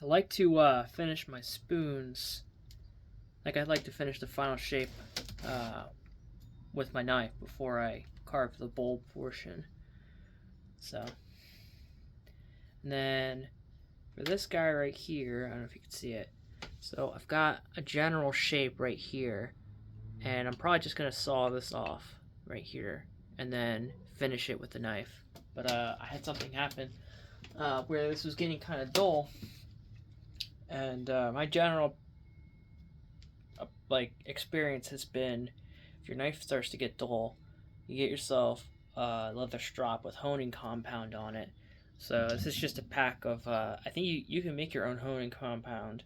I like to finish my spoons. Like I'd like to finish the final shape uh, with my knife before I carve the bowl portion. So, and then for this guy right here, I don't know if you can see it. So I've got a general shape right here, and I'm probably just gonna saw this off right here, and then finish it with the knife. But I had something happen where this was getting kind of dull, and my general experience has been if your knife starts to get dull, you get yourself a leather strop with honing compound on it. So this is just a pack of I think you can make your own honing compound.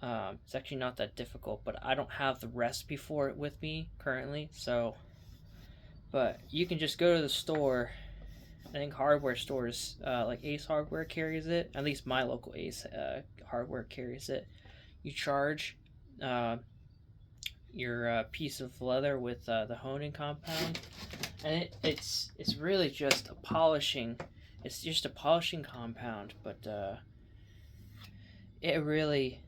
It's actually not that difficult, but I don't have the recipe for it with me currently. So, but you can just go to the store. I think hardware stores like Ace Hardware carries it. At least my local Ace Hardware carries it. You charge uh, your piece of leather with the honing compound, and it's really just a polishing. It's just a polishing compound, but it really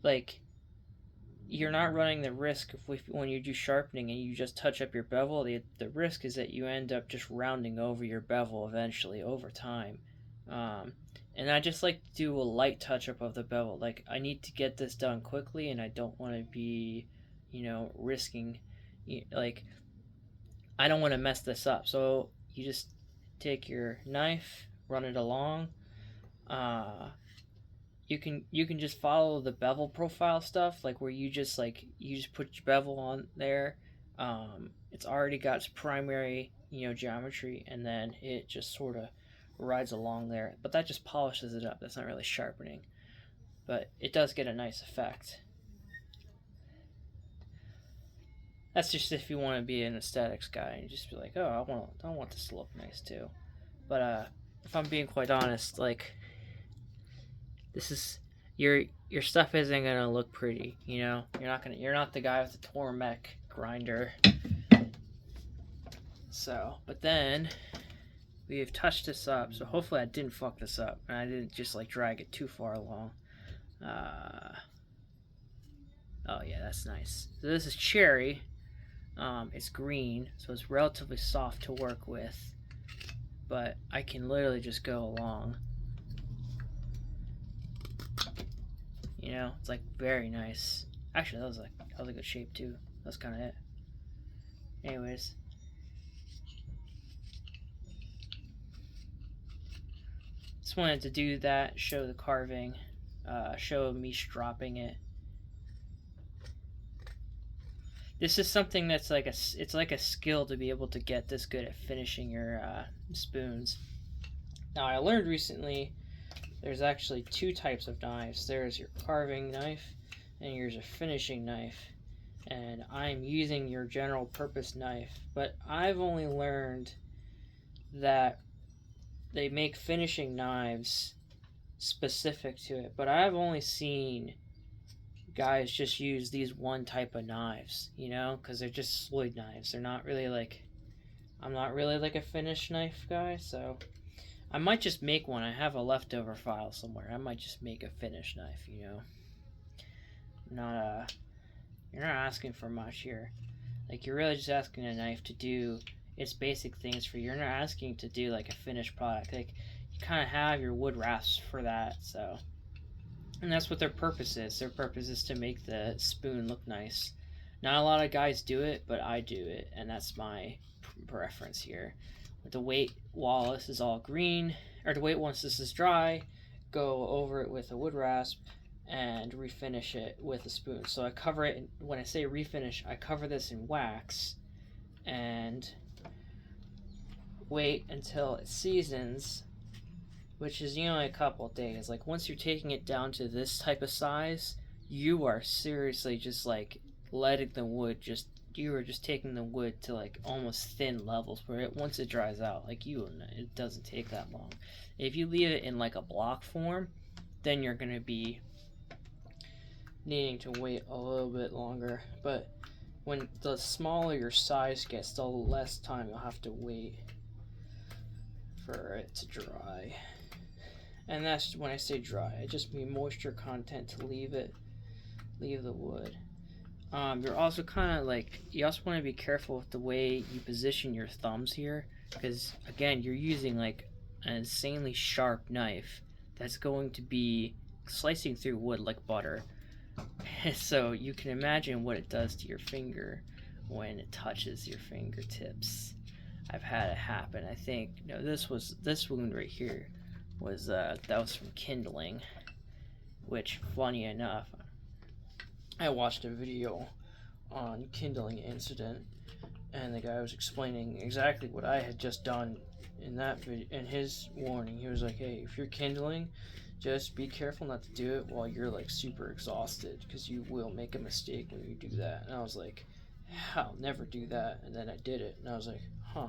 like you're not running the risk when you do sharpening and you just touch up your bevel. The risk is that you end up just rounding over your bevel eventually over time. Um, and I just like to do a light touch up of the bevel. Like I need to get this done quickly, and I don't want to be, risking, like I don't want to mess this up. So you just take your knife, run it along. Uh, you can just follow the bevel profile stuff, like where you just put your bevel on there. It's already got its primary geometry, and then it just sort of rides along there. But that just polishes it up. That's not really sharpening, but it does get a nice effect. That's just if you want to be an aesthetics guy and just be like, oh, I want this to look nice too. But if I'm being quite honest, like this is your stuff isn't gonna look pretty. You're not the guy with the Tormech grinder. So, but then we've touched this up. So hopefully I didn't fuck this up and I didn't just like drag it too far along. Oh yeah, that's nice. So this is cherry. It's green, so it's relatively soft to work with. But I can literally just go along. It's like very nice. Actually, that was a good shape too. That's kind of it. Anyways, just wanted to do that, show the carving, show me stropping it. This is something that's it's like a skill to be able to get this good at finishing your spoons. Now I learned recently there's actually two types of knives. There's your carving knife and there's a finishing knife. And I'm using your general purpose knife, but I've only learned that they make finishing knives specific to it, but I've only seen guys just use these one type of knives, because they're just sloyd knives. They're not really I'm not really like a finish knife guy, so I might just make one. I have a leftover file somewhere. I might just make a finish knife, Not you're not asking for much here. Like you're really just asking a knife to do its basic things for you. You're not asking to do like a finished product. Like you kind of have your wood rasps for that, so. And that's what their purpose is. Their purpose is to make the spoon look nice. Not a lot of guys do it, but I do it, and that's my preference here. With the weight while this is all green, or to wait once this is dry, go over it with a wood rasp and refinish it with a spoon. So I cover it, when I say refinish, I cover this in wax and wait until it seasons, which is a couple days. Like once you're taking it down to this type of size, you are seriously just like letting the wood you are just taking the wood to like almost thin levels where once it dries out, it doesn't take that long. If you leave it in like a block form, then you're gonna be needing to wait a little bit longer. But when the smaller your size gets, the less time you'll have to wait for it to dry. And that's when I say dry. I just mean moisture content to leave the wood. You're also kind of like, you also want to be careful with the way you position your thumbs here, because again, you're using like an insanely sharp knife that's going to be slicing through wood like butter. So you can imagine what it does to your finger when it touches your fingertips. I've had it happen. I think no, this wound right here was that was from kindling, which funny enough, I watched a video on kindling incident, and the guy was explaining exactly what I had just done in that video. In his warning, he was like, "Hey, if you're kindling, just be careful not to do it while you're like super exhausted, because you will make a mistake when you do that." And I was like, "I'll never do that." And then I did it, and I was like, "Huh."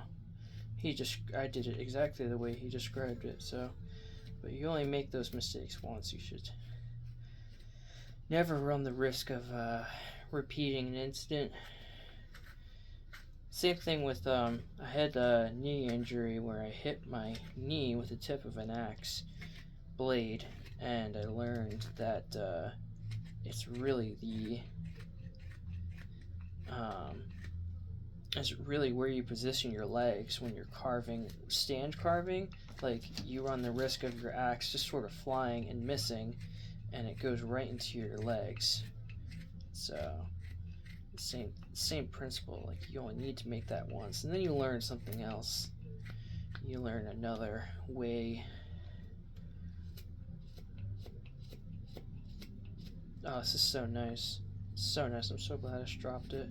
I did it exactly the way he described it. So, but you only make those mistakes once. You should never run the risk of repeating an incident. Same thing with I had a knee injury where I hit my knee with the tip of an axe blade, and I learned that it's really where you position your legs when you're carving, stand carving. Like, you run the risk of your axe just sort of flying and missing, and it goes right into your legs. So same principle. Like, you only need to make that once, and then you learn something else. You learn another way. Oh, this is so nice. So nice. I'm so glad I just dropped it.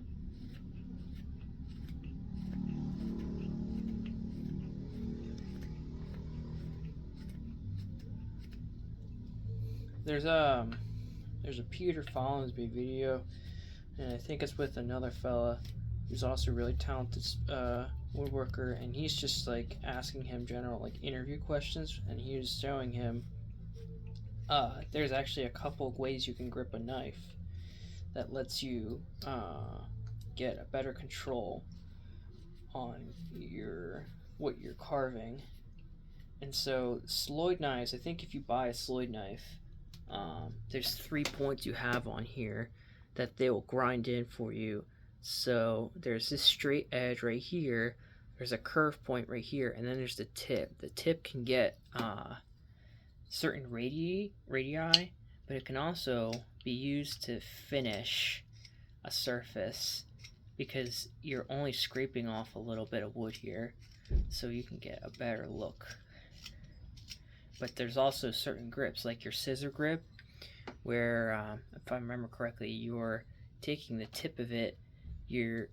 There's a Peter Follensby video, and I think it's with another fella who's also a really talented woodworker, and he's just like asking him general like interview questions, and he was showing him there's actually a couple of ways you can grip a knife that lets you get a better control on what you're carving. And so Sloyd knives, I think if you buy a Sloyd knife, there's 3 points you have on here that they will grind in for you. So there's this straight edge right here, there's a curve point right here, and then there's the tip. The tip can get certain radii, but it can also be used to finish a surface, because you're only scraping off a little bit of wood here, so you can get a better look. But there's also certain grips, like your scissor grip, where if I remember correctly, you're taking the tip of it, you're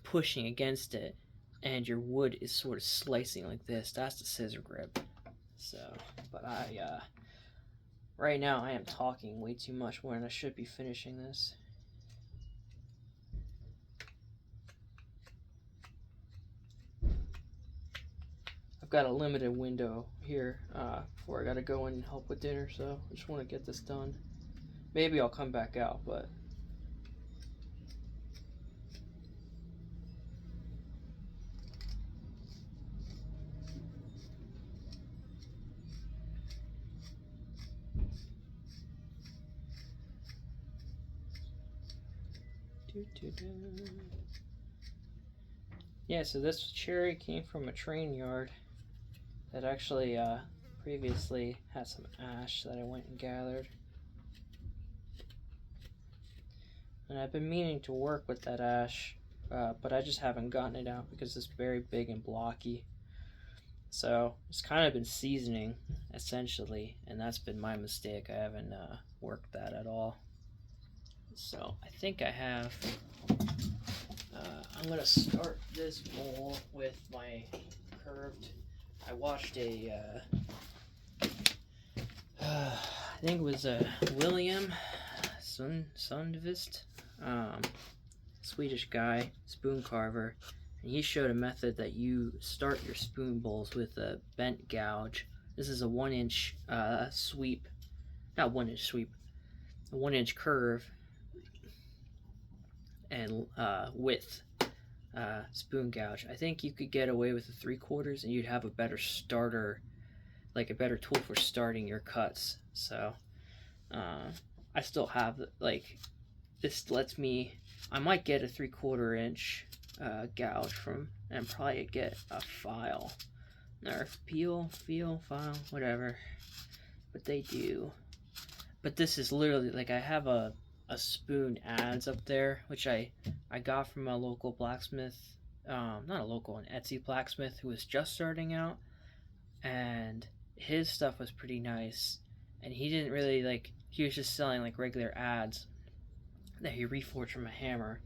pushing against it, and your wood is sort of slicing like this. That's the scissor grip. So, but right now I am talking way too much when I should be finishing this. I've got a limited window here before I gotta go in and help with dinner, so I just want to get this done. Maybe I'll come back out, but yeah, so this cherry came from a train yard that actually previously had some ash that I went and gathered. And I've been meaning to work with that ash, but I just haven't gotten it out because it's very big and blocky. So it's kind of been seasoning, essentially, and that's been my mistake. I haven't worked that at all. So I think I have... I'm going to start this bowl with my curved... I watched a... I think it was William Sundqvist, Swedish guy, spoon carver, and he showed a method that you start your spoon bowls with a bent gouge. This is a 1-inch sweep, not 1-inch sweep, a 1-inch curve and width spoon gouge. I think you could get away with a 3/4, and you'd have a better starter like a better tool for starting your cuts. So I still have, like, this lets me, I might get a 3/4 inch gouge from, and probably get a file or file, whatever, but they do. But this is literally, like, I have a spoon adze up there, which I got from a local blacksmith, not a local, an Etsy blacksmith who was just starting out, and his stuff was pretty nice, and he didn't really, like, he was just selling like regular adze that he reforged from a hammer.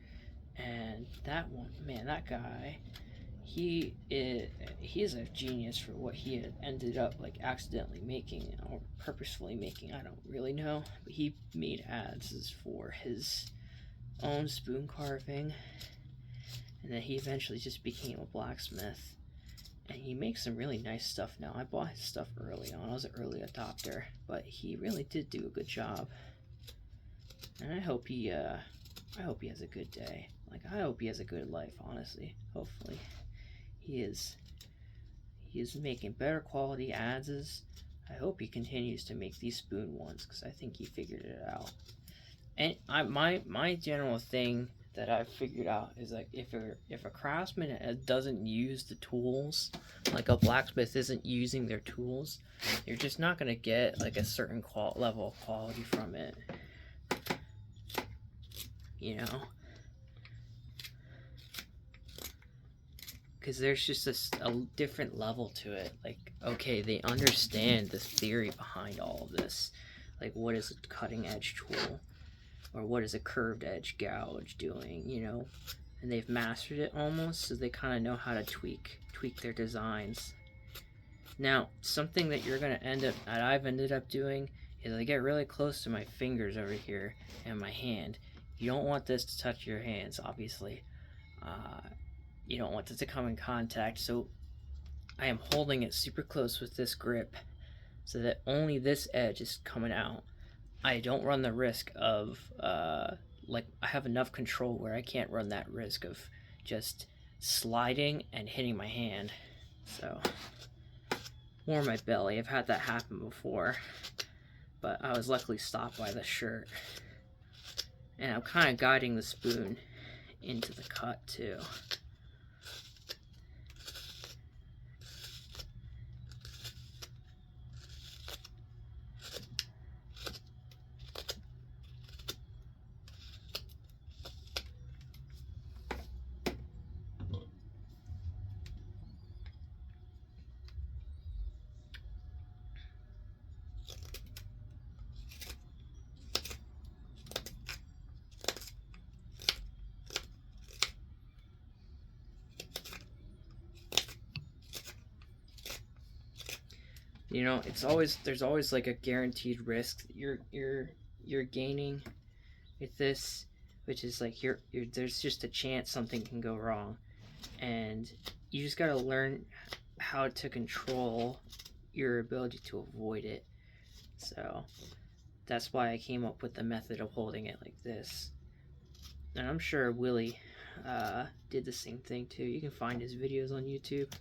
And that one, man, that guy, he is a genius for what he had ended up like accidentally making or purposefully making. I don't really know, but he made adzes for his own spoon carving, and then he eventually just became a blacksmith, and he makes some really nice stuff now. I bought his stuff early on. I was an early adopter, but he really did do a good job, and I hope he has a good day. Like, I hope he has a good life, honestly. Hopefully he is making better quality adzes. I hope he continues to make these spoon ones, because I think he figured it out. And my general thing that I've figured out is, like, if a craftsman doesn't use the tools, like a blacksmith isn't using their tools, you're just not going to get like a certain level of quality from it, you know, because there's just a different level to it. Like, okay, they understand the theory behind all of this, like what is a cutting edge tool, or what is a curved edge gouge doing, you know, and they've mastered it almost, so they kind of know how to tweak their designs. Now, something that I've ended up doing is I get really close to my fingers over here and my hand. You don't want this to touch your hands, obviously. You don't want this to come in contact, so I am holding it super close with this grip so that only this edge is coming out. I don't run the risk of, like, I have enough control where I can't run that risk of just sliding and hitting my hand. So, or my belly. I've had that happen before, but I was luckily stopped by the shirt. And I'm kind of guiding the spoon into the cut too. You know, there's always like a guaranteed risk that you're gaining with this, which is like there's just a chance something can go wrong, and you just gotta learn how to control your ability to avoid it. So that's why I came up with the method of holding it like this, and I'm sure Willie did the same thing too. You can find his videos on YouTube.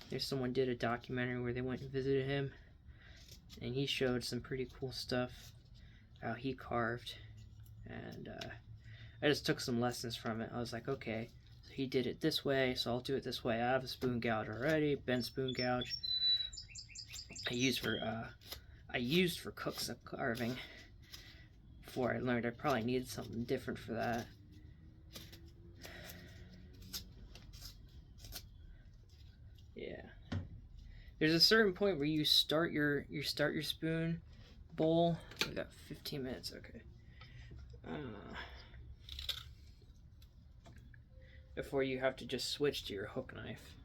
There's someone did a documentary where they went and visited him, and he showed some pretty cool stuff, how he carved, and I just took some lessons from it. I was like, okay, so he did it this way, so I'll do it this way. I have a spoon gouge already, bent spoon gouge. I used for cooks carving before I learned I probably needed something different for that. Yeah. There's a certain point where you start your spoon bowl. We got 15 minutes, okay. Before you have to just switch to your hook knife.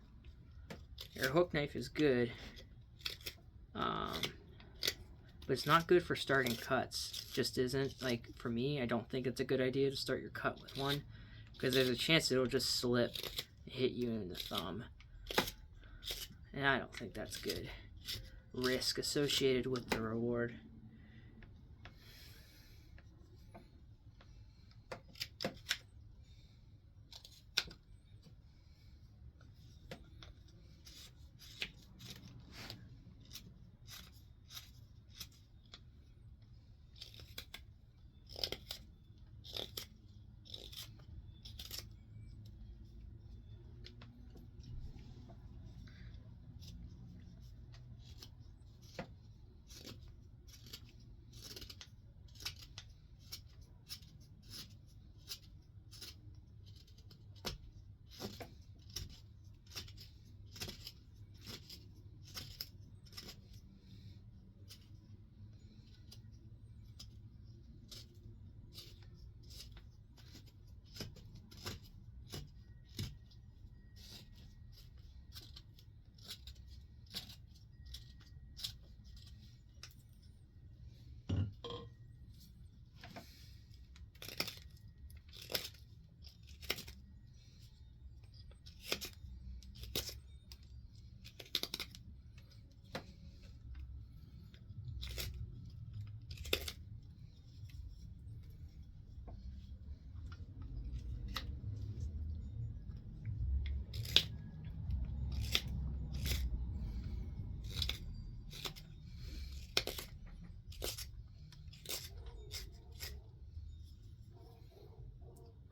Your hook knife is good, but it's not good for starting cuts. It just isn't. Like, for me, I don't think it's a good idea to start your cut with one, because there's a chance it'll just slip and hit you in the thumb. And I don't think that's good. Risk associated with the reward.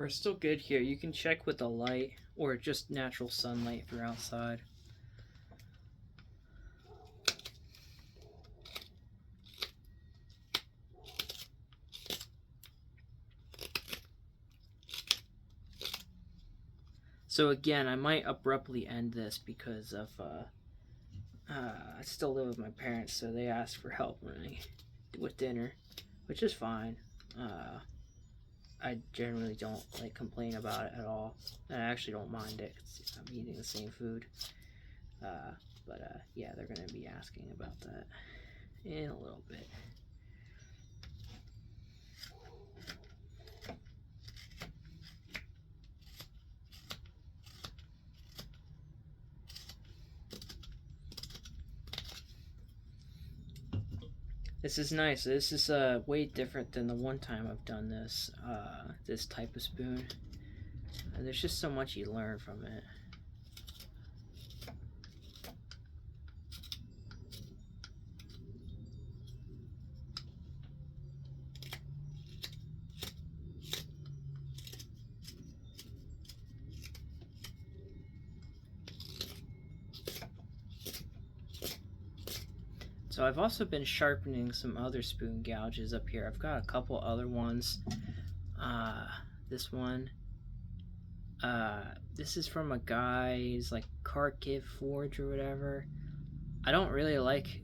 We're still good here. You can check with the light or just natural sunlight if you're outside. So again, I might abruptly end this because of I still live with my parents, so they asked for help with dinner, which is fine. I generally don't like complain about it at all, and I actually don't mind it because I'm eating the same food. But yeah, they're gonna be asking about that in a little bit. This is nice. This is way different than the one time I've done this this type of spoon. There's just so much you learn from it. So I've also been sharpening some other spoon gouges up here. I've got a couple other ones. This one. This is from a guy's like carve forge or whatever. I don't really like.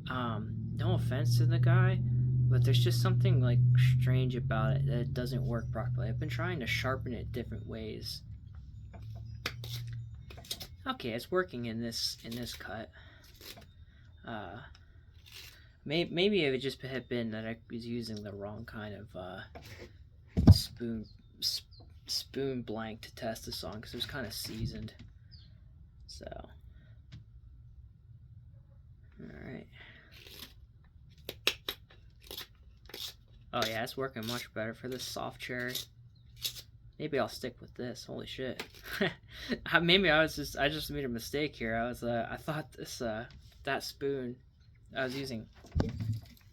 No offense to the guy, but there's just something like strange about it that it doesn't work properly. I've been trying to sharpen it different ways. Okay, it's working in this cut. Maybe it just had been that I was using the wrong kind of spoon blank to test this on because it was kind of seasoned. So, all right. Oh yeah, it's working much better for this soft cherry. Maybe I'll stick with this. Holy shit! Maybe I just made a mistake here. I thought this that spoon I was using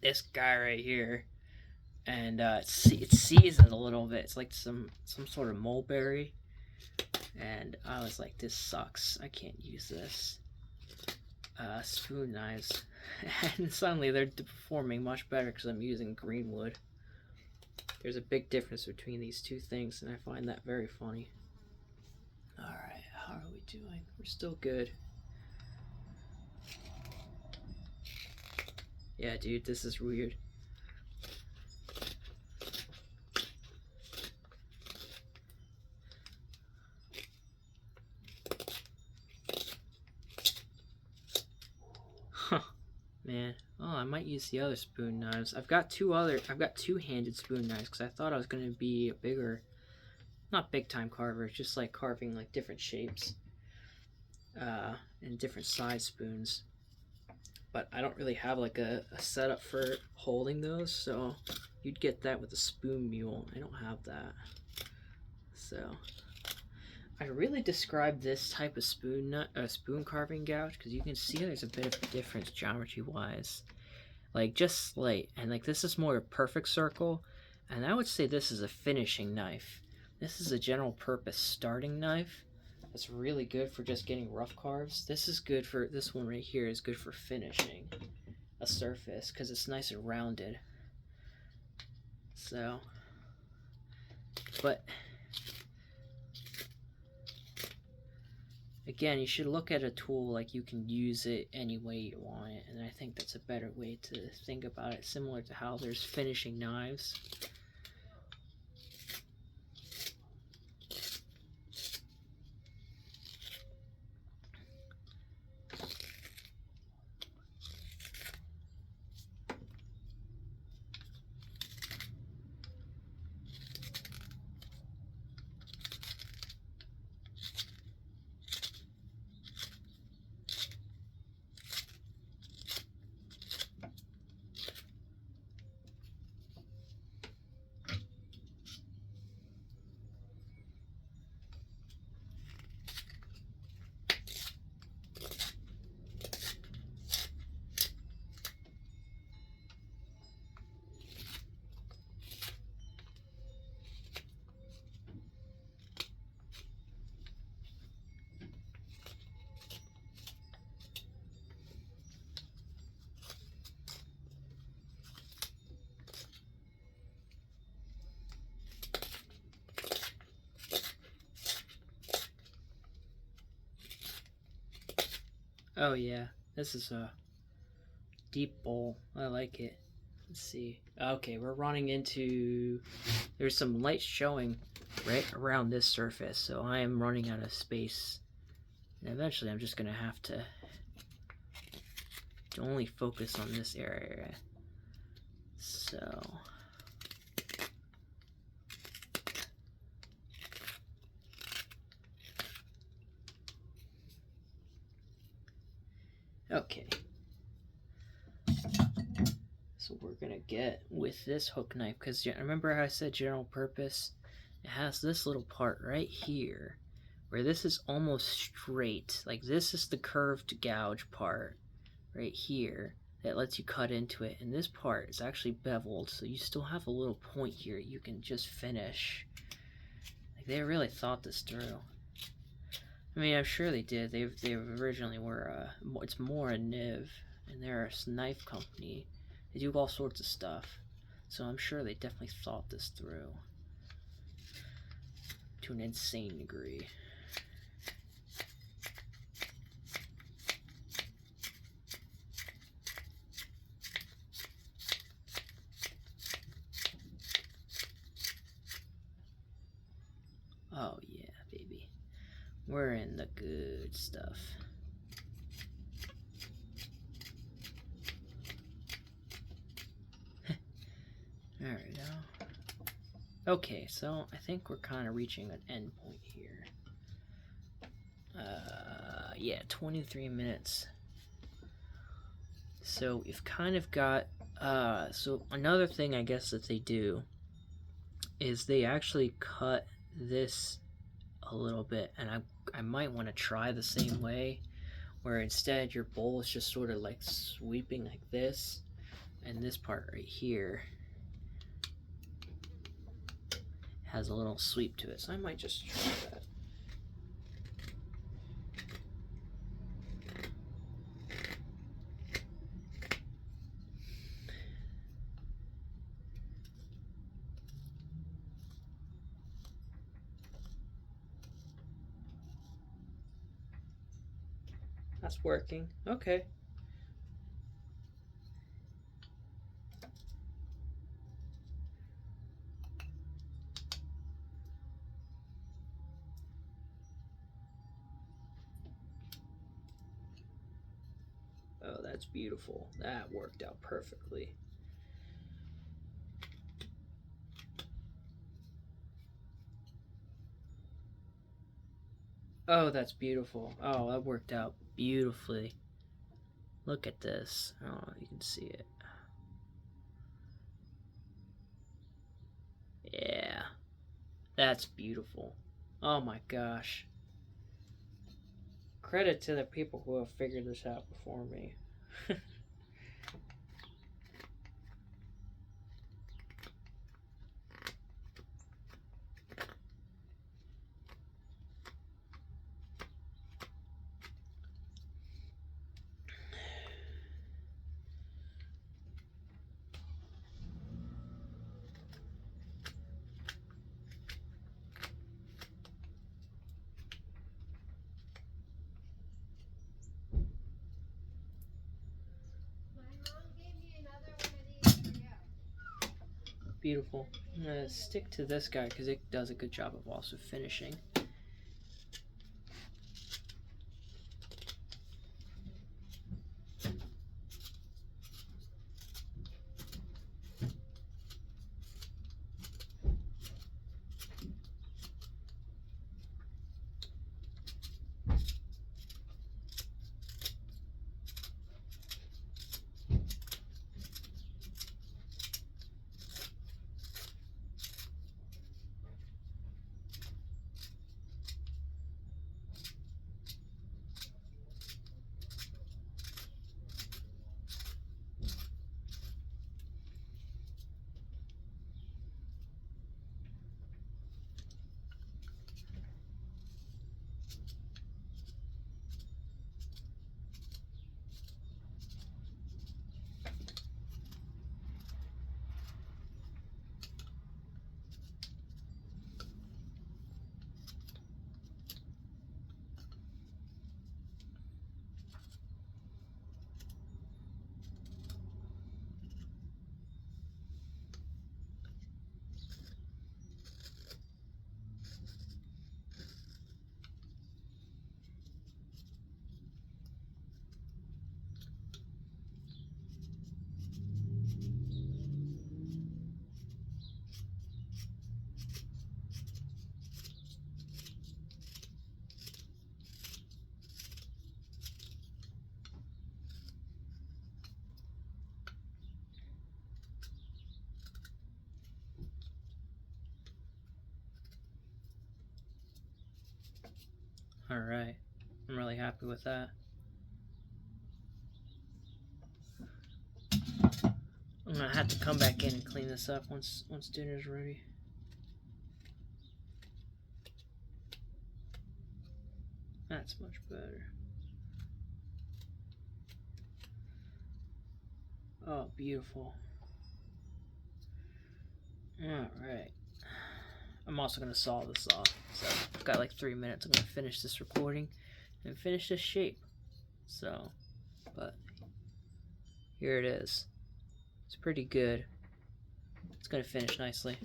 this guy right here, and it's seasoned a little bit. It's like some sort of mulberry, and I was like, this sucks. I can't use this. Spoon knives, and suddenly they're performing much better because I'm using green wood. There's a big difference between these two things, and I find that very funny. Alright, how are we doing? We're still good. Yeah, dude, this is weird. Huh, man. Oh, I might use the other spoon knives. I've got two-handed spoon knives because I thought I was going to be a bigger, not big time carver, just like carving like different shapes and different size spoons. But I don't really have like a setup for holding those, so you'd get that with a spoon mule. I don't have that. So I really describe this type of spoon carving gouge because you can see there's a bit of a difference geometry wise, like just slight. And like this is more a perfect circle, and I would say this is a finishing knife. This is a general purpose starting knife. That's really good for just getting rough carves. This one right here is good for finishing a surface because it's nice and rounded. So, but again, you should look at a tool like you can use it any way you want it, and I think that's a better way to think about it, similar to how there's finishing knives. Oh yeah, this is a deep bowl. I like it. Let's see. Okay, we're running into... There's some light showing right around this surface, so I am running out of space. And eventually I'm just going to have to only focus on this area. So... Okay. So we're going to get with this hook knife, because remember how I said general purpose? It has this little part right here, where this is almost straight. Like this is the curved gouge part right here that lets you cut into it. And this part is actually beveled, so you still have a little point here you can just finish. Like they really thought this through. I mean, I'm sure they did. They originally were, it's more a Niv, and they're a knife company. They do all sorts of stuff. So I'm sure they definitely thought this through. To an insane degree. Oh yeah, baby. We're in the good stuff. There we go. Okay, so I think we're kind of reaching an end point here. Yeah, 23 minutes. So we've kind of got, so another thing I guess that they do is they actually cut this a little bit, and I might want to try the same way, where instead your bowl is just sort of like sweeping like this, and this part right here has a little sweep to it, so I might just try that. That's working. Okay. Oh, that's beautiful. That worked out perfectly. Oh, that's beautiful. Oh, that worked out beautifully. Look at this. Oh, you can see it. Yeah. That's beautiful. Oh my gosh. Credit to the people who have figured this out before me. Beautiful. I'm gonna stick to this guy because it does a good job of also finishing. Alright. I'm really happy with that. I'm gonna have to come back in and clean this up once dinner's ready. That's much better. Oh, beautiful. Alright. I'm also going to saw this off. So I've got like 3 minutes. I'm going to finish this recording and finish this shape. So, but here it is. It's pretty good. It's going to finish nicely.